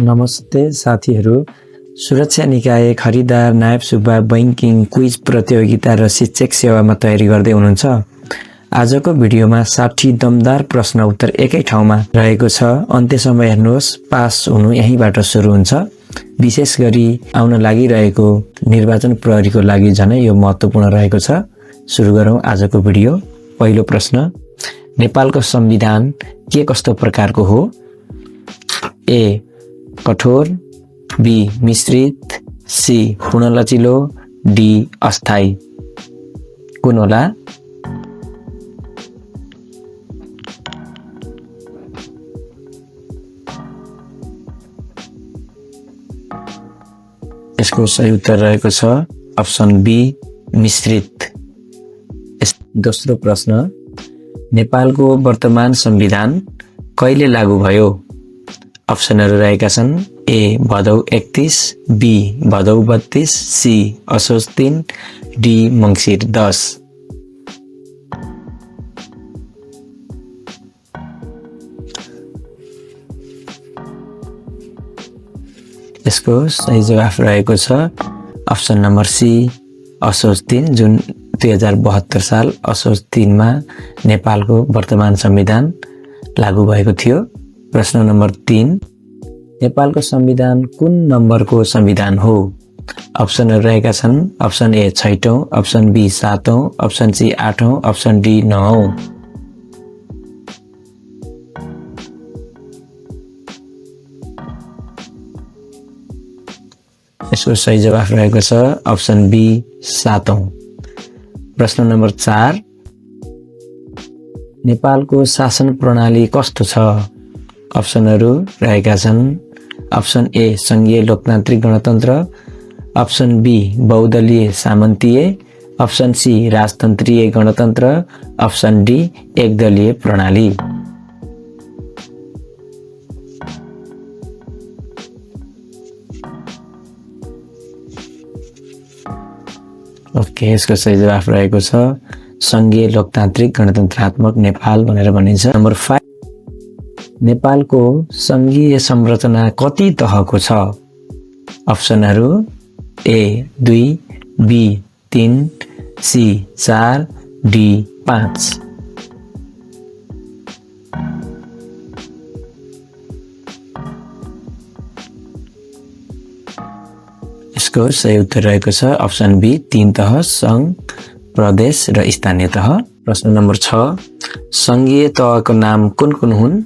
नमस्ते साथीहरू। सुरक्षा निकाय, खरिदार, नायब सुब्बा, बैंकिङ, क्विज प्रतियोगिता र शिक्षक सेवामा तयारी गर्दै हुनुहुन्छ। आजको भिडियोमा 60 दमदार प्रश्न उत्तर एकै ठाउँमा रहेको छ। अन्त्यसम्म हेर्नुहोस्, पास हुनु यहीँबाट सुरु हुन्छ। विशेष गरी आउन लागिरहेको निर्वाचन प्रहरीको लागि झनै यो महत्त्वपूर्ण रहेको छ। सुरु गरौँ आजको भिडियो। पहिलो प्रश्न, नेपालको संविधान के कस्तो प्रकारको हो? ए कठोर, बी मिश्रित, सी पूर्ण लचिलो, डी अस्थायी। कुन होला? यसको सही उत्तर रहेको छ अप्सन बी मिश्रित। दोस्रो प्रश्न, नेपालको वर्तमान संविधान कहिले लागू भयो? अप्सनहरू रहेका छन् ए भदौ 31, बी भदौ 32, सी असोज 3, डी मङ्सिर 10। यसको सही जवाफ रहेको छ अप्सन नम्बर सी असोज 3, जुन 2072 साल असोज 3 मा नेपालको वर्तमान संविधान लागू भएको थियो। प्रश्न नम्बर 3, नेपालको संविधान कुन नम्बरको संविधान हो? अप्सनहरू रहेका छन् अप्सन ए 6औं, अप्सन बी 7औं, अप्सन सी 8औं, अप्सन डी 9औं। यसको सही जवाफ रहेको छ अप्सन बी 7औं। प्रश्न नम्बर 4, नेपालको शासन प्रणाली कस्तो छ? अप्सनहरू रहेका छन् अप्सन ए संघीय लोकतान्त्रिक गणतन्त्र, अप्सन बी बहुदलीय सामन्तीय, अप्सन सी राजतन्त्रीय गणतन्त्र, अप्सन डी एकदलीय प्रणाली। ओके, यसको सही जवाफ रहेको छ संघीय लोकतान्त्रिक गणतन्त्रात्मक नेपाल भनेर भनिन्छ। नम्बर 5, नेपालको संघीय संरचना कति तहको छ? अप्सनहरू ए 2, बी 3, सी 4, डी 5। यसको सही उत्तर रहेको छ अप्सन बी 3 तह, संघ, प्रदेश र स्थानीय तह। प्रश्न नम्बर 6, संघीय तहको नाम कुन कुन हुन्?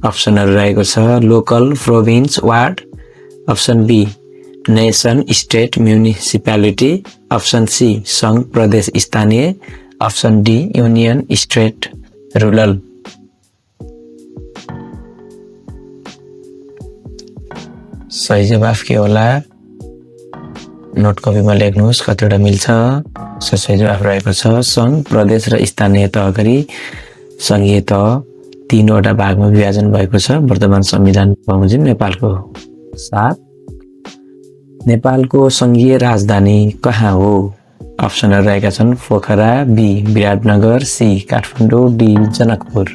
अप्सनहरू रहेको छ local, province, ward, option B nation, state, municipality, option C संघ, प्रदेश, स्थानीय, option D union, state, rural. सही जवाफ के होला? नोट कपीमा लेख्नुहोस् कतिवटा मिल्छ। सही जवाफ रहेको छ संघ, प्रदेश र स्थानीय तह गरी संघीय तह 3वटा भागमा विभाजन भएको छ वर्तमान संविधान बमोजिम नेपालको। 7, नेपालको संघीय राजधानी कहाँ हो? अप्सनहरू रहेका छन् Pokhara, B Biratnagar, C Kathmandu, D Janakpur.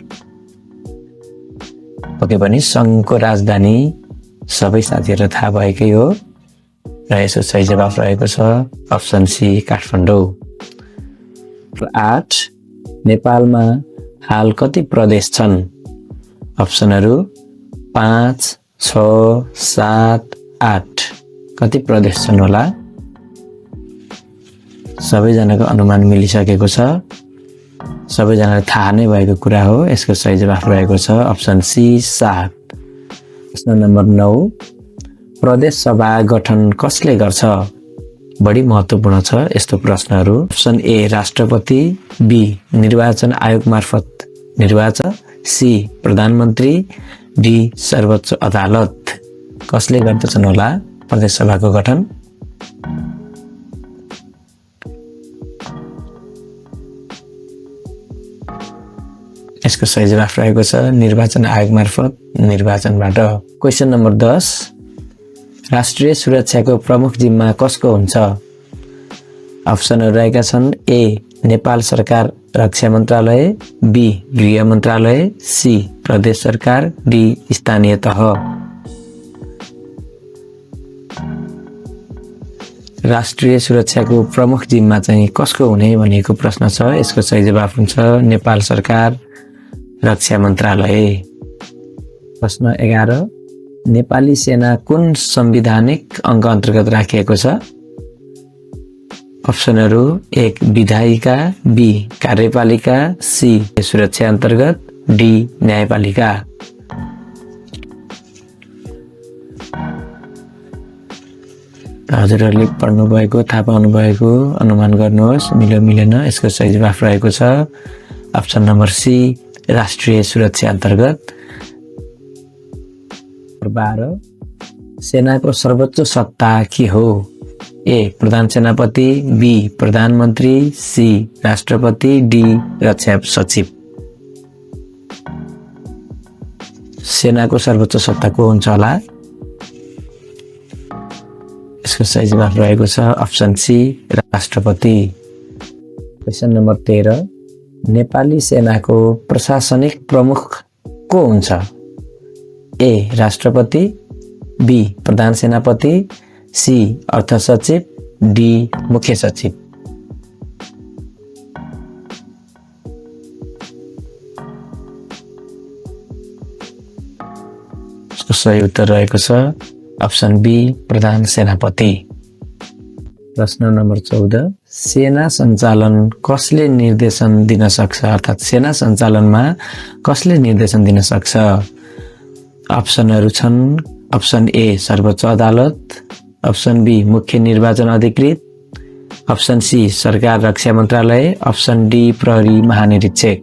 पक्कै पनि संघको राजधानी सबै साथीहरूलाई थाहा भएकै हो र यसको सही जवाफ रहेको छ अप्सन सी काठमाडौँ। 8, नेपालमा हाल कति प्रदेश छन्? अप्सनहरू 5, 6, 7, 8। कति प्रदेश छन् होला? सबैजनाको अनुमान मिलिसकेको छ, सबैजनालाई थाहा नै भएको कुरा हो। यसको सही जवाफ रहेको छ अप्सन सी 7। प्रश्न नम्बर 9, प्रदेश सभा गठन कसले गर्छ? बढी महत्त्वपूर्ण छ यस्तो प्रश्नहरू। अप्सन ए राष्ट्रपति, बी निर्वाचन आयोग मार्फत निर्वाचन, सी प्रधानमन्त्री, डी सर्वोच्च अदालत। कसले गर्दछन् होला प्रदेश सभाको गठन? यसको सही जवाफ रहेको छ निर्वाचन आयोग मार्फत निर्वाचनबाट। क्वेशन नम्बर 10, राष्ट्रिय सुरक्षाको प्रमुख जिम्मा कसको हुन्छ? अप्सनहरू रहेका छन् ए नेपाल सरकार रक्षा मन्त्रालय, बी गृह मन्त्रालय, सी प्रदेश सरकार, डी स्थानीय तह। राष्ट्रिय सुरक्षाको प्रमुख जिम्मा चाहिँ कसको हुने भनिएको प्रश्न छ। यसको सही जवाफ हुन्छ नेपाल सरकार रक्षा मन्त्रालय। प्रश्न 11 नेपाली सेना कुन संवैधानिक अङ्ग अन्तर्गत राखिएको छ। अप्सनहरू 1 विधायिका, बी कार्यपालिका, सी सुरक्षा अन्तर्गत, डी न्यायपालिका। हजुरहरूले पढ्नुभएको थाहा पाउनुभएको अनुमान गर्नुहोस् मिल्यो मिलेन। यसको सही जवाफ रहेको छ अप्सन नम्बर सी राष्ट्रिय सुरक्षा अन्तर्गत। 12 सेनाको सर्वोच्च सत्ता के हो। ए प्रधान सेनापति, बी प्रधानमन्त्री, सी राष्ट्रपति, डी रक्षा सचिव। सेनाको सर्वोच्च सत्ता को हुन्छ होला। यसको सही जवाफ रहेको छ अप्सन सी राष्ट्रपति। क्वेशन नम्बर 13 नेपाली सेनाको प्रशासनिक प्रमुख को हुन्छ। ए राष्ट्रपति, बी प्रधान सेनापति, सी अर्थ सचिव, डी मुख्य सचिव। यसको सही उत्तर रहेको छ अप्सन बी प्रधान सेनापति। प्रश्न नम्बर 14 सेना सञ्चालन कसले निर्देशन दिन सक्छ, अर्थात् सेना सञ्चालनमा कसले निर्देशन दिन सक्छ। अप्सनहरू छन् अप्सन ए सर्वोच्च अदालत, अप्सन बी मुख्य निर्वाचन अधिकृत, अप्सन सी सरकार रक्षा मन्त्रालय, अप्सन डी प्रहरी महानिरीक्षक।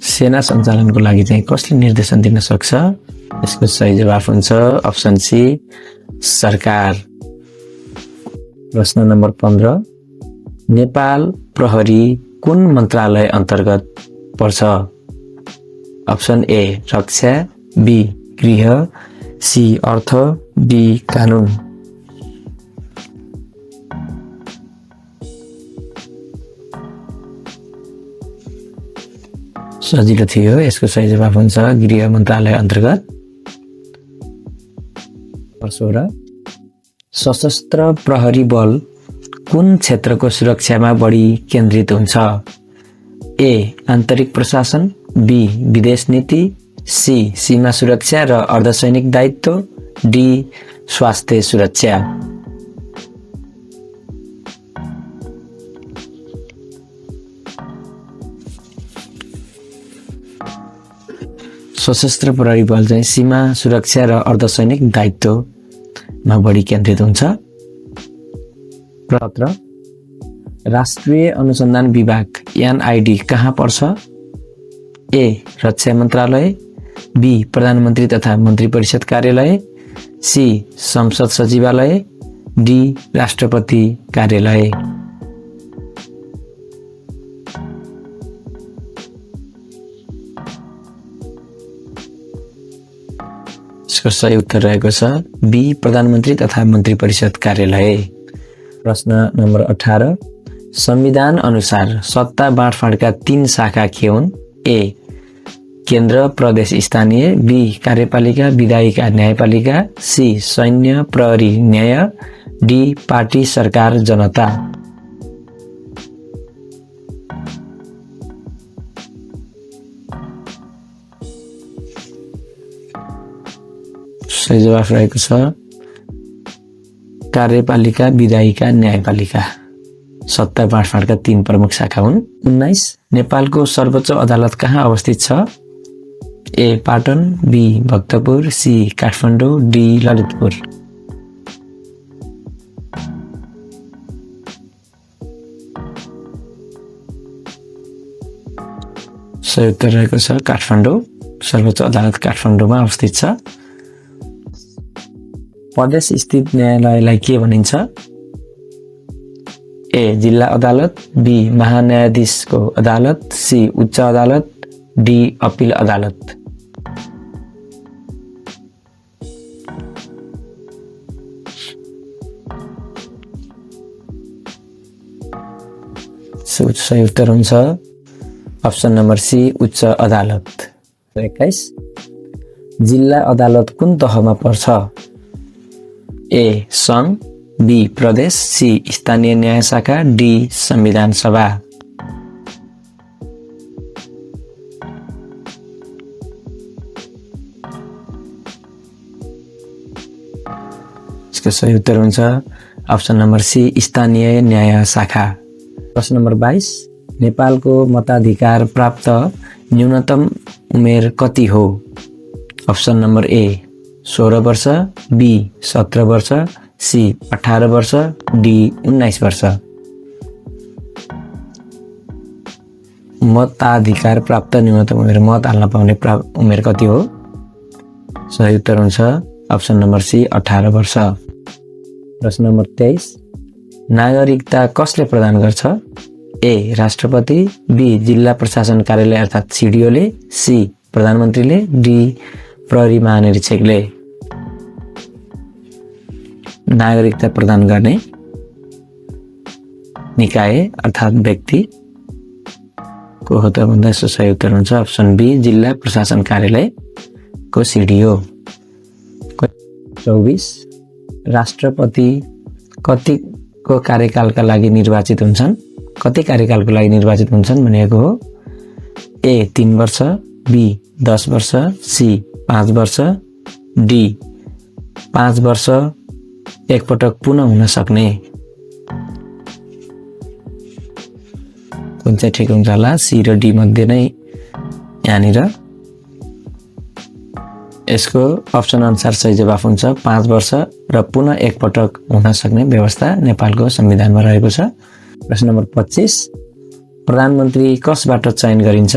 सेना सञ्चालनको लागि चाहिँ कसले निर्देशन दिन सक्छ। यसको सही जवाफ हुन्छ अप्सन सी सरकार। प्रश्न नम्बर 15 नेपाल प्रहरी कुन मन्त्रालय अन्तर्गत पर्छ। अप्सन ए रक्षा, बी गृह, सी अर्थ, डी कानुन। सजिलो थियो। यसको सही जवाफ हुन्छ गृह मन्त्रालय अन्तर्गत। 16 सशस्त्र प्रहरी बल कुन क्षेत्रको सुरक्षामा बढी केन्द्रित हुन्छ। ए आन्तरिक प्रशासन, बी विदेश नीति, सी सीमा सुरक्षा र अर्धसैनिक दायित्व, डी स्वास्थ्य सुरक्षा। सशस्त्र प्रहरी बल चाहिँ सीमा सुरक्षा र अर्धसैनिक दायित्वमा बढी केन्द्रित हुन्छ। 17 राष्ट्रिय अनुसन्धान विभाग एनआईडी कहाँ पर्छ। ए रक्षा मन्त्रालय, बी प्रधानमन्त्री तथा मन्त्री परिषद कार्यालय, सी संसद सचिवालय, डी राष्ट्रपति कार्यालय। यसको सही उत्तर रहेको छ बी प्रधानमन्त्री तथा मन्त्री परिषद कार्यालय। प्रश्न नम्बर 18 संविधान अनुसार सत्ता बाँडफाँडका 3 शाखा के हुन्। ए केन्द्र प्रदेश स्थानीय, बी कार्यपालिका विधायिका न्यायपालिका, सी सैन्य प्रहरी न्याय, डी पार्टी सरकार जनता। सही जवाफ रहेको छ कार्यपालिका विधायिका न्यायपालिका। सत्ता बाँडफाँडका 3 प्रमुख शाखा हुन्। 19 नेपालको सर्वोच्च अदालत कहाँ अवस्थित छ। A Patan, B Bhaktapur, C Kathmandu, D Lalitpur. सही उत्तर रहेको छ काठमाडौँ। सर्वोच्च अदालत काठमाडौँमा अवस्थित छ। प्रदेश स्थित न्यायालयलाई के भनिन्छ। ए जिल्ला अदालत, बी महान्यायाधीशको अदालत, सी उच्च अदालत, डी अपिल अदालत। सही उत्तर हुन्छ अप्सन नम्बर सी उच्च अदालत। 21 जिल्ला अदालत कुन तहमा पर्छ। ए सङ्घ, बी प्रदेश, सी स्थानीय न्याय शाखा, डी संविधान सभा। यसको सही उत्तर हुन्छ अप्सन नम्बर सी स्थानीय न्याय शाखा। प्रश्न नम्बर 22 नेपालको मताधिकार प्राप्त न्यूनतम उमेर कति हो? अप्सन नम्बर ए 16 वर्ष, बी 17 वर्ष, सी 18 वर्ष, डी 19 वर्ष। मताधिकार प्राप्त न्यूनतम उमेर, मत हाल्न पाउने उमेर कति हो? सही उत्तर हुन्छ अप्सन नम्बर सी 18 वर्ष। प्रश्न नम्बर 23 नागरिकता कसले प्रदान गर्छ? ए राष्ट्रपति, बी जिल्ला प्रशासन कार्यालय अर्थात् सिडिओले, सी प्रधानमन्त्रीले, डी प्रहरी महानिरीक्षकले। नागरिकता प्रदान गर्ने निकाय अर्थात् व्यक्ति को हो त भन्दा सही उत्तर हुन्छ अप्सन बी जिल्ला प्रशासन कार्यालय को सिडिओ। 24 राष्ट्रपति कतिको कार्यकालका लागि निर्वाचित हुन्छन्? कति कार्यकालको लागि निर्वाचित हुन्छन् भनेको हो? ए 3 वर्ष, बी 10 वर्ष, सी 5 वर्ष, डी 5 वर्ष एकपटक पुनः हुन सक्ने। कुन चाहिँ ठिक हुन्छ होला? सी र डी मध्ये नै यहाँनिर यसको अप्सन अनुसार सही जवाफ हुन्छ 5 वर्ष र पुनः एकपटक हुन सक्ने व्यवस्था नेपालको संविधानमा रहेको छ। प्रश्न नम्बर 25 प्रधानमन्त्री कसबाट चयन गरिन्छ?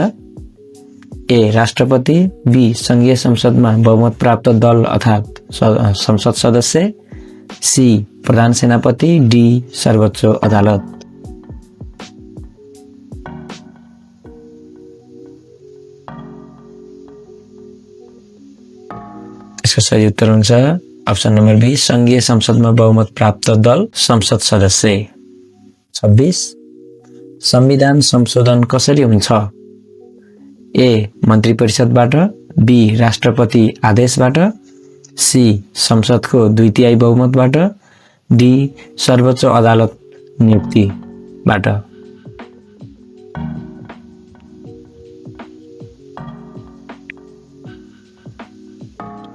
ए राष्ट्रपति, बी संघीय संसदमा बहुमत प्राप्त दल अर्थात् संसद सदस्य, सी प्रधान सेनापति, डी सर्वोच्च अदालत। यसको सही उत्तर हुन्छ अप्सन नम्बर बी संघीय संसदमा बहुमत प्राप्त दल संसद सदस्य। 26 संविधान संशोधन कसरी हुन्छ? ए मन्त्री परिषदबाट, बी राष्ट्रपति आदेशबाट, सी संसदको 2/3 बहुमतबाट, डी सर्वोच्च अदालत नियुक्तिबाट।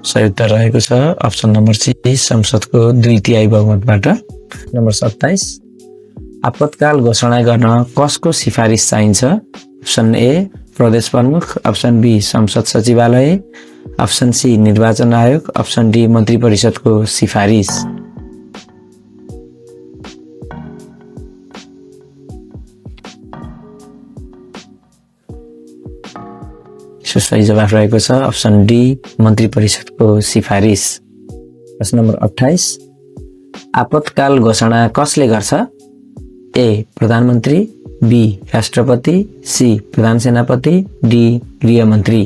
सही उत्तर रहेको छ अप्सन नम्बर सी संसदको 2/3 बहुमतबाट। नम्बर 27 आपतकाल घोषणा गर्न कसको सिफारिस चाहिन्छ? अप्सन ए प्रदेश प्रमुख, अप्सन बी संसद सचिवालय, अप्सन सी निर्वाचन आयोग, अप्सन डी मन्त्री परिषदको सिफारिस। सही जवाफ रहेको छ अप्सन डी मन्त्री परिषदको सिफारिस। प्रश्न नम्बर 28 आपतकाल घोषणा कसले गर्छ? ए प्रधानमन्त्री, बी राष्ट्रपति, सी प्रधान सेनापति, डी गृहमन्त्री।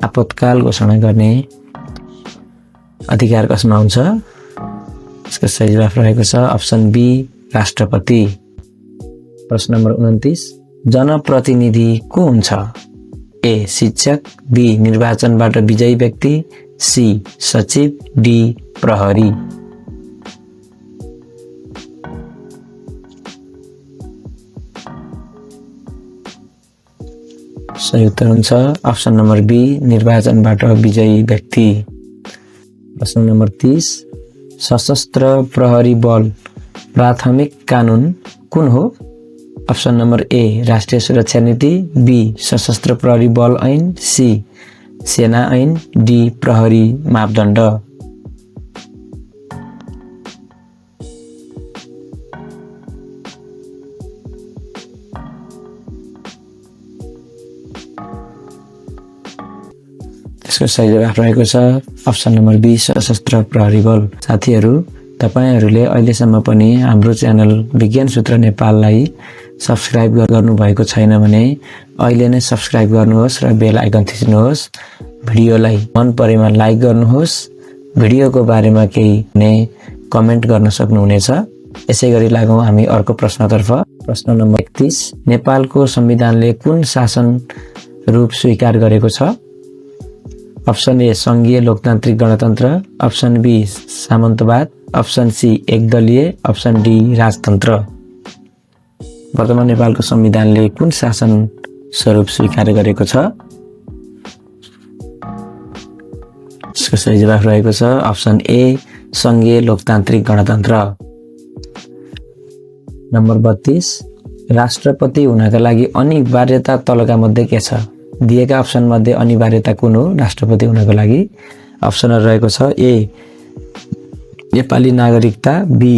आपतकाल घोषणा गर्ने अधिकार कसमा हुन्छ? यसको सही जवाफ रहेको छ अप्सन बी राष्ट्रपति। प्रश्न नम्बर 29 जनप्रतिनिधि को हुन्छ? ए शिक्षक, बी निर्वाचनबाट विजयी व्यक्ति, सी सचिव, डी प्रहरी। सही उत्तर हुन्छ अप्सन नम्बर बी निर्वाचनबाट विजयी व्यक्ति। प्रश्न नम्बर 30 सशस्त्र प्रहरी बल प्राथमिक कानुन कुन हो? अप्सन नम्बर ए राष्ट्रिय सुरक्षा नीति, बी सशस्त्र प्रहरी बल ऐन, सी सेना ऐन, डी प्रहरी मापदण्ड। त्यसको सही जवाफ रहेको छ अप्सन नम्बर बी सशस्त्र प्रहरी बल। साथीहरू तपाईहरूले अहिलेसम्म पनि हाम्रो च्यानल विज्ञान सूत्र नेपाललाई सब्स्क्राइब गर्नुभएको छैन भने अहिले नै सब्स्क्राइब गर्नुहोस् र बेल आइकन थिच्नुहोस्। भिडियोलाई मन परेमा लाइक गर्नुहोस्। भिडियोको बारेमा केही नै कमेन्ट गर्न सक्नुहुनेछ। यसै गरी लागौँ हामी अर्को प्रश्नतर्फ। प्रश्न नम्बर 31 नेपालको संविधानले कुन शासन रूप स्वीकार गरेको छ? अप्सन ए संघीय लोकतान्त्रिक गणतन्त्र, अप्सन बी सामन्तवाद, अप्सन सी एकदलीय, अप्सन डी राजतन्त्र। वर्तमान नेपालको संविधानले कुन शासन स्वरूप स्वीकार गरेको छ? यसको सही जवाफ रहेको छ अप्सन ए संघीय लोकतान्त्रिक गणतन्त्र। नम्बर 32 राष्ट्रपति हुनका लागि अनिवार्यता तलका मध्ये के छ? दिएका अप्सन मध्ये अनिवार्यता कुन हो राष्ट्रपति हुनको लागि? अप्सनहरु रहेको छ ए नेपाली नागरिकता, बी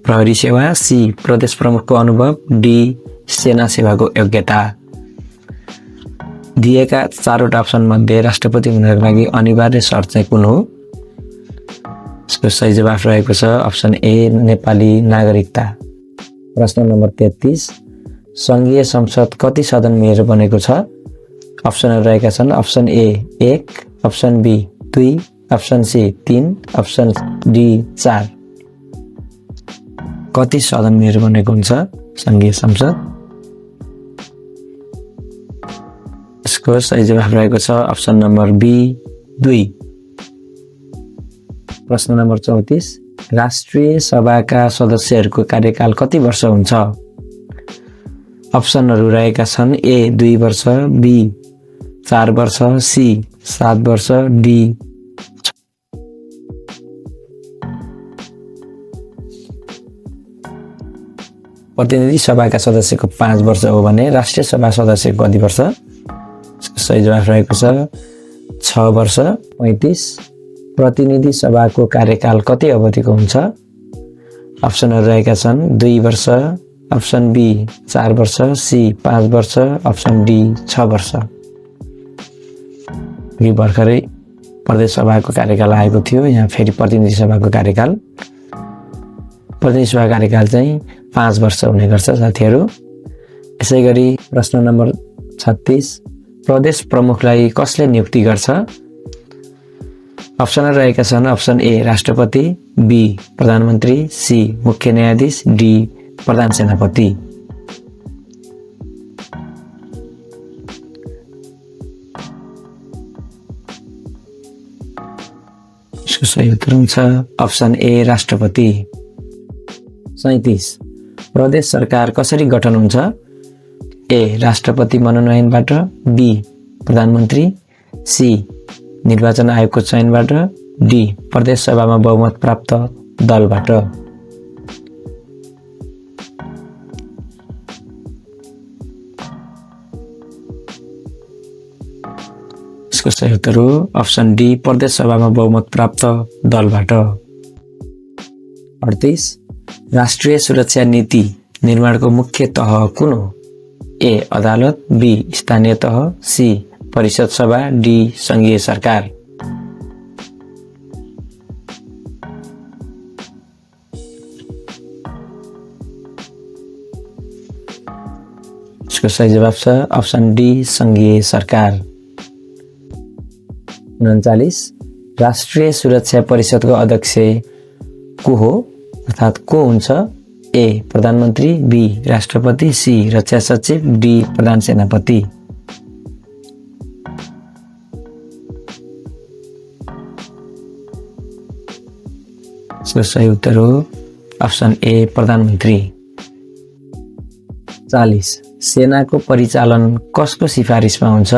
प्रहरी सेवा, सी प्रदेश प्रमुखको अनुभव, डी सेना सेवाको योग्यता। दिएका चारवटा अप्सन मध्ये राष्ट्रपति हुनको लागि अनिवार्य शर्त चाहिँ कुन हो? यसको सही जवाफ रहेको छ अप्सन ए नेपाली नागरिकता। प्रश्न नम्बर 33 संघीय संसद कति सदन मिलेर बनेको छ? अप्सनहरु रहेका छन् option A 1, option B 2, option C 3, option D 4। कति सदन मिलेर बनेको हुन्छ संघीय संसद? यसको सही जवाफ रहेको छ अप्सन नम्बर बी 2। प्रश्न नम्बर 34 राष्ट्रिय सभाका सदस्यहरूको कार्यकाल कति वर्ष हुन्छ? अप्सनहरु रहेका छन् ए 2 वर्ष, बी 4 वर्ष, सी 7 वर्ष, डी प्रतिनिधि सभाका सदस्यको 5 वर्ष हो भने राष्ट्रिय सभा सदस्यको कति वर्ष? सही जवाफ रहेको छ 6 वर्ष। 35 प्रतिनिधि सभाको कार्यकाल कति अवधिको हुन्छ? अप्सनहरु रहेका छन् 2 वर्ष, अप्सन बी 4 वर्ष, सी 5 वर्ष, अप्सन डी 6 वर्ष। यो भर्खरै प्रदेश सभाको कार्यकाल आएको थियो, यहाँ फेरि प्रतिनिधि सभाको कार्यकाल चाहिँ 5 वर्ष हुने गर्छ साथीहरु। यसैगरी प्रश्न नम्बर 36 प्रदेश प्रमुखलाई कसले नियुक्ति गर्छ? अप्सनहरु रहेका छन् अप्सन ए राष्ट्रपति, बी प्रधानमन्त्री, सी मुख्य न्यायाधीश, डी प्रधान सेनापति। यसको सही उत्तर हुन्छ अप्सन ए राष्ट्रपति। 37 प्रदेश सरकार कसरी गठन हुन्छ? ए राष्ट्रपति मनोनयनबाट, बी प्रधानमन्त्री, सी निर्वाचन आयोगको चयनबाट, डी प्रदेश सभामा बहुमत प्राप्त दलबाट। यसको सही उत्तर हो अप्सन डी प्रदेश सभामा बहुमत प्राप्त दलबाट। 38 राष्ट्रिय सुरक्षा नीति निर्माणको मुख्य तह कुन हो? ए अदालत, बी स्थानीय तह, सी परिषद सभा, डी संघीय सरकार। इसको सही जवाब छ अप्सन डी संघीय सरकार। 39 राष्ट्रिय सुरक्षा परिषदको अध्यक्ष को हो अर्थात को हुन्छ? ए प्रधानमन्त्री, बी राष्ट्रपति, सी रक्षा सचिव, डी प्रधान सेनापति। इसको सही उत्तर हो अप्सन ए प्रधानमन्त्री। 40 सेनाको परिचालन कसको सिफारिसमा हुन्छ?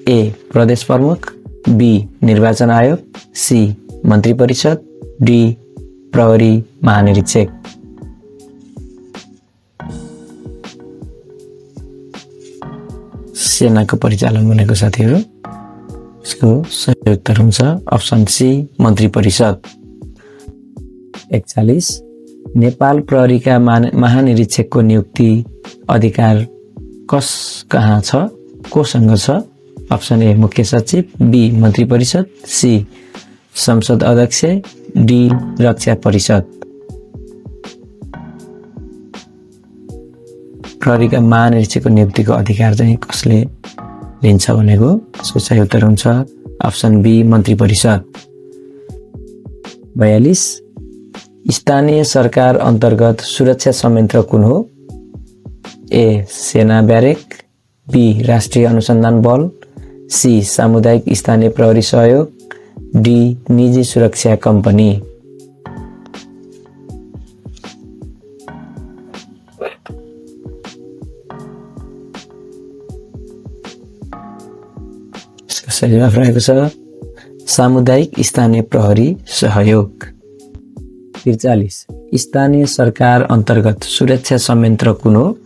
ए प्रदेश प्रमुख, बी निर्वाचन आयोग, सी मन्त्री परिषद, डी प्रहरी महानिरीक्षक। सेनाको परिचालन भनेको साथीहरु यसको सही उत्तर हुन्छ अप्सन सी मन्त्री परिषद। 41 नेपाल प्रहरीका महानिरीक्षकको नियुक्ति अधिकार कहाँ छ? कोसँग छ? अप्सन ए मुख्य सचिव, बी मन्त्री परिषद, सी संसद अध्यक्ष, डी रक्षा परिषद। प्रहरीका महानिरीक्षकको नियुक्तिको अधिकार चाहिँ कसले लिन्छ भनेको यसको सही उत्तर हुन्छ अप्सन बी मन्त्री परिषद। 42 स्थानीय सरकार अन्तर्गत सुरक्षा संयन्त्र कुन हो? ए सेना ब्यारेक, बी राष्ट्रिय अनुसन्धान बल, सी सामुदायिक स्थानीय प्रहरी सहयोग, डी निजी सुरक्षा कम्पनी। यसको सही जवाफ रहेको छ सामुदायिक स्थानीय प्रहरी सहयोग। 43 स्थानीय सरकार अन्तर्गत सुरक्षा संयन्त्र कुन हो?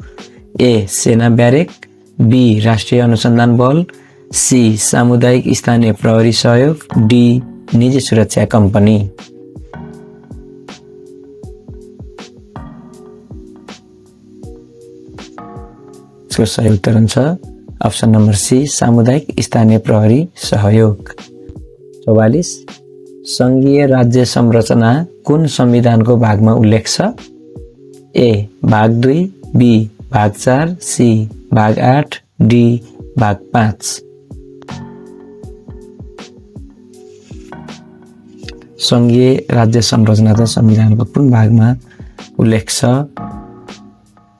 ए सेना ब्यारेक, बी राष्ट्रिय अनुसन्धान बल, सी सामुदायिक स्थानीय प्रहरी सहयोग, डी निजी सुरक्षा कम्पनी। यसको सही उत्तर हुन्छ अप्सन नम्बर सी सामुदायिक स्थानीय प्रहरी सहयोग। 44 संघीय राज्य संरचना कुन संविधानको भागमा उल्लेख छ? ए भाग 2, बी भाग 4, सी भाग 8, डी भाग 5। संघीय राज्य संरचना चाहिँ संविधानको कुन भागमा उल्लेख छ?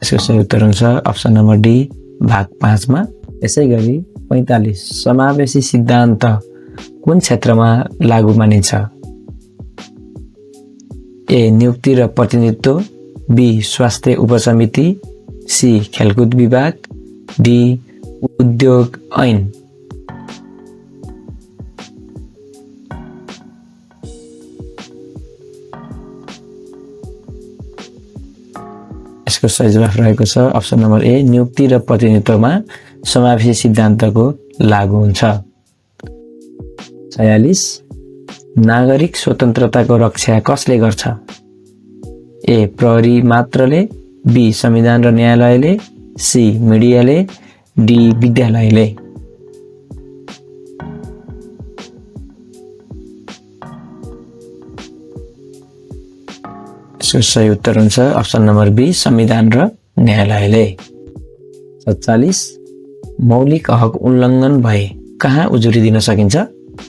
यसको सही उत्तर हुन्छ अप्सन नम्बर डी भाग 5 मा। यसै गरी 45 समावेशी सिद्धान्त कुन क्षेत्रमा लागू मानिन्छ? ए नियुक्ति र प्रतिनिधित्व, बी स्वास्थ्य उपसमिति, सी खेलकुद विभाग, डी उद्योग ऐन। यसको सही जवाफ रहेको छ अप्सन नम्बर ए नियुक्ति र प्रतिनिधित्वमा समावेशी सिद्धान्तको लागू हुन्छ। 46 नागरिक स्वतन्त्रताको रक्षा कसले गर्छ? ए प्रहरी मात्रले, बी संविधान र न्यायालयले, सी मिडियाले, डी विद्यालयले। यसको सही उत्तर हुन्छ अप्सन नम्बर बी संविधान र न्यायालयले। 47 मौलिक हक उल्लङ्घन भए कहाँ उजुरी दिन सकिन्छ?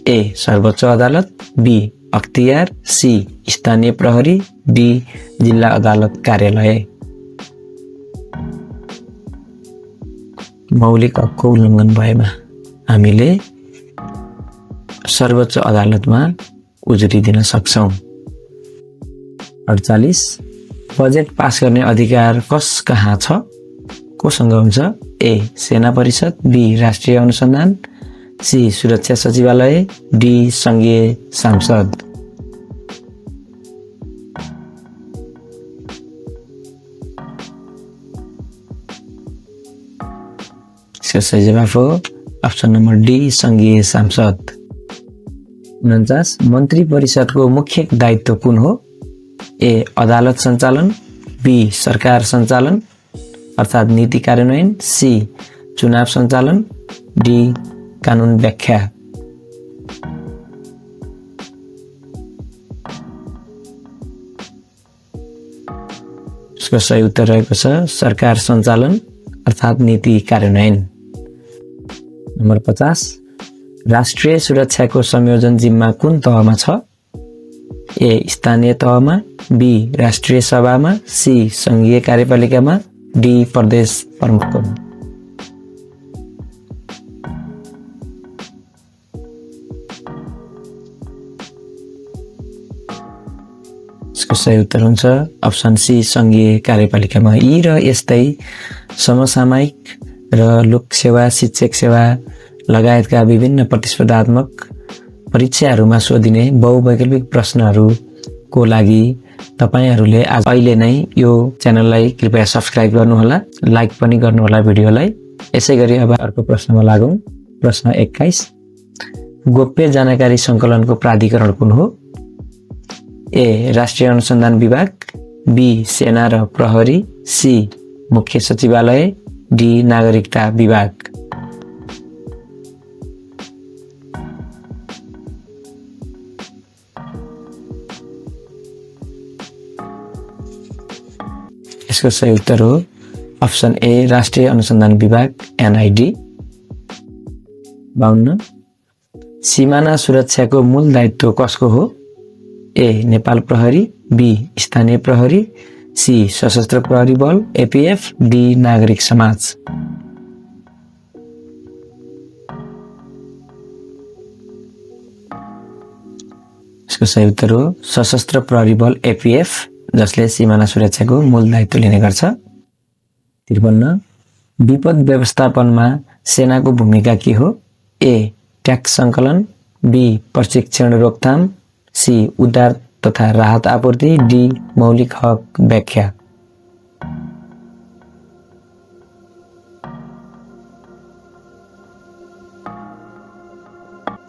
ए सर्वोच्च अदालत, बी अख्तियार, सी स्थानीय प्रहरी, डी जिल्ला अदालत कार्यालय। मौलिक हकको उल्लङ्घन भएमा हामीले सर्वोच्च अदालतमा उजुरी दिन सक्छौं। 48 बजेट पास गर्ने अधिकार कस कहाँ छ? कोसँग हुन्छ? ए सेना परिषद, बी राष्ट्रिय अनुसन्धान, सी सुरक्षा सचिवालय, डी संघीय संसद। इसका सही जवाब हो अप्सन नम्बर डी संघीय संसद। 49 मन्त्री परिषदको मुख्य दायित्व कुन हो? ए अदालत सञ्चालन, बी सरकार सञ्चालन अर्थात् नीति कार्यान्वयन, सी चुनाव सञ्चालन, डी कानुन व्याख्या। यसको सही उत्तर रहेको छ सरकार सञ्चालन अर्थात् नीति कार्यान्वयन। नम्बर 50 राष्ट्रिय सुरक्षाको संयोजन जिम्मा कुन तहमा छ? ए स्थानीय तहमा, बी राष्ट्रिय सभामा, सी संघीय कार्यपालिकामा, डी प्रदेश प्रमुखको। यसको सही उत्तर हुन्छ अप्सन सी संघीय कार्यपालिकामा। यी र यस्तै समसामयिक र लोकसेवा, शिक्षक सेवा लगायतका विभिन्न प्रतिस्पर्धात्मक परीक्षाहरूमा सोधिने बहुवैकल्पिक प्रश्नहरूको लागि तपाईहरूले अहिले नै यो च्यानललाई कृपया सब्स्क्राइब गर्नुहोला, लाइक पनि गर्नुहोला भिडियोलाई। यसै गरी अब अर्को प्रश्नमा लागौं। प्रश्न 21 गोप्य जानकारी सङ्कलनको प्राधिकरण कुन हो? ए राष्ट्रिय अनुसन्धान विभाग, बी सेना र प्रहरी, सी मुख्य सचिवालय, डी नागरिकता विभाग। यसको सही उत्तर हो अप्सन ए राष्ट्रिय अनुसन्धान विभाग एनआईडी। 52 सीमाना सुरक्षाको मूल दायित्व कसको हो? ए नेपाल प्रहरी, बी स्थानीय प्रहरी, सी सशस्त्र प्रहरी बल एपीएफ, डी नागरिक समाज। यसको सही उत्तर हो सशस्त्र प्रहरी बल एपीएफ, जसले सीमाना सुरक्षाको मूल दायित्व लिने गर्छ। 53 विपद व्यवस्थापनमा सेनाको भूमिका के हो? ए ट्याक्स सङ्कलन, बी प्रशिक्षण रोकथाम, सी उद्धार तथा राहत आपूर्ति, डी मौलिक हक व्याख्या।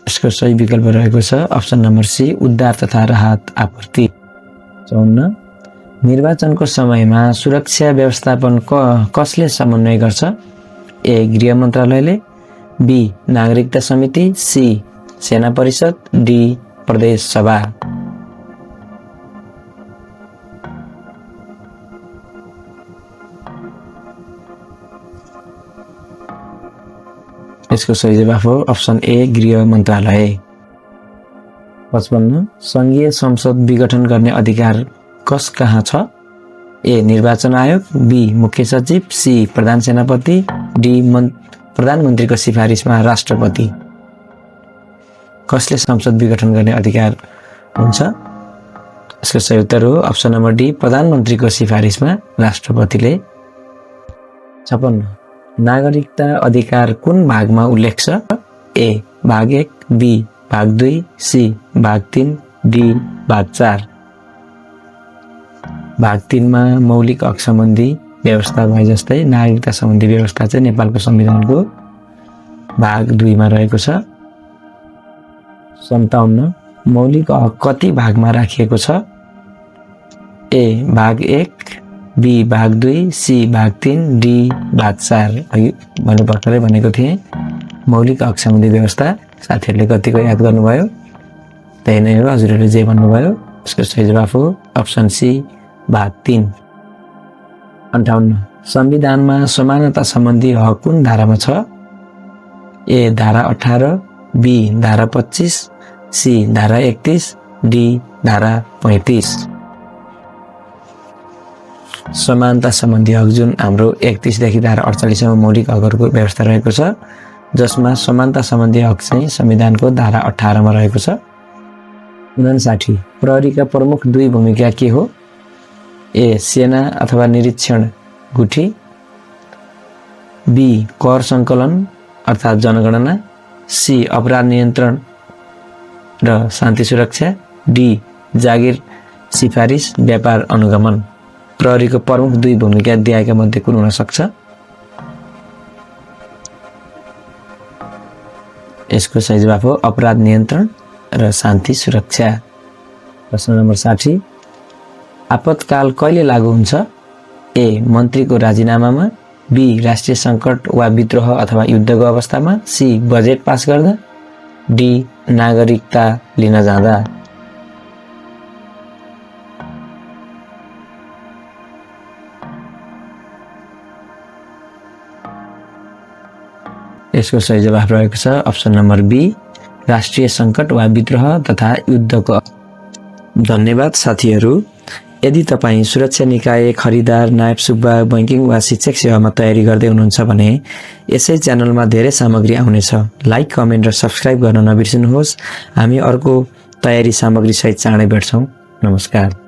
यसको सही विकल्प रहेको छ अप्सन नम्बर सी उद्धार तथा राहत आपूर्ति। 54 निर्वाचनको समयमा सुरक्षा व्यवस्थापन कसले समन्वय गर्छ? ए गृह मन्त्रालयले, बी नागरिकता समिति, सी सेना परिषद, डी प्रदेश सभा। यसको सही जवाफ हो अप्सन ए गृह मन्त्रालय। 55 संघीय संसद विघटन गर्ने अधिकार कस कहाँ छ? ए निर्वाचन आयोग, बी मुख्य सचिव, सी प्रधान सेनापति, डी प्रधानमन्त्रीको सिफारिसमा राष्ट्रपति। कसले संसद विघटन गर्ने अधिकार हुन्छ? यसको सही उत्तर हो अप्सन नम्बर डी प्रधानमन्त्रीको सिफारिसमा राष्ट्रपतिले। 56 नागरिकता अधिकार कुन भागमा उल्लेख छ? ए भाग 1, बी भाग 2, सी भाग 3, डी भाग 4। भाग 3 मा मौलिक हक सम्बन्धी व्यवस्था भए जस्तै नागरिकता सम्बन्धी व्यवस्था चाहिँ नेपालको संविधानको भाग 2 मा रहेको छ। 57 मौलिक हक कति भागमा राखिएको छ? ए भाग 1, बी भाग 2, सी भाग 3, डी भाग 4। अघि मैले भर्खरै भनेको थिएँ मौलिक हक सम्बन्धी व्यवस्था। साथीहरूले कतिको याद गर्नुभयो? त्यही नै हो, हजुरहरूले जे भन्नुभयो यसको सही जवाफ हो अप्सन सी भाग 3। 58 संविधानमा समानता सम्बन्धी हक कुन धारामा छ? ए धारा 18, बी धारा 25, सी धारा 31, डी धारा 35। समानता सम्बन्धी हक जुन हाम्रो 31 देखि धारा 48 सम्म मौलिक हकहरूको व्यवस्था रहेको छ, जसमा समानता सम्बन्धी हक चाहिँ संविधानको धारा 18 मा रहेको छ। 59 प्रहरीका प्रमुख 2 भूमिका के हो? ए सेना अथवा निरीक्षण गुठी, बी कर सङ्कलन अर्थात् जनगणना, सी अपराध नियन्त्रण र शान्ति सुरक्षा, डी जागिर सिफारिस व्यापार अनुगमन। प्रहरीको प्रमुख 2 भूमिका दिएका मध्ये कुन हुन सक्छ? यसको सही जवाफ हो अपराध नियन्त्रण र शान्ति सुरक्षा। प्रश्न नम्बर 60 आपतकाल कहिले लागू हुन्छ? ए मन्त्रीको राजीनामामा, बी राष्ट्रिय सङ्कट वा विद्रोह अथवा युद्धको अवस्थामा, सी बजेट पास गर्दा, डी नागरिकता लिन जाँदा। यसको सही जवाफ रहेको छ अप्सन नम्बर बी राष्ट्रिय सङ्कट वा विद्रोह तथा युद्धको। धन्यवाद साथीहरू। यदि तपाईँ सुरक्षा निकाय, खरिदार, नायब सुब्बा, बैंकिङ वा शिक्षक सेवामा तयारी गर्दै हुनुहुन्छ भने यसै च्यानलमा धेरै सामग्री आउनेछ। लाइक, कमेन्ट र सब्स्क्राइब गर्न नबिर्सनुहोस्। हामी अर्को तयारी सामग्री सहित चाँडै भेट्छौँ। नमस्कार।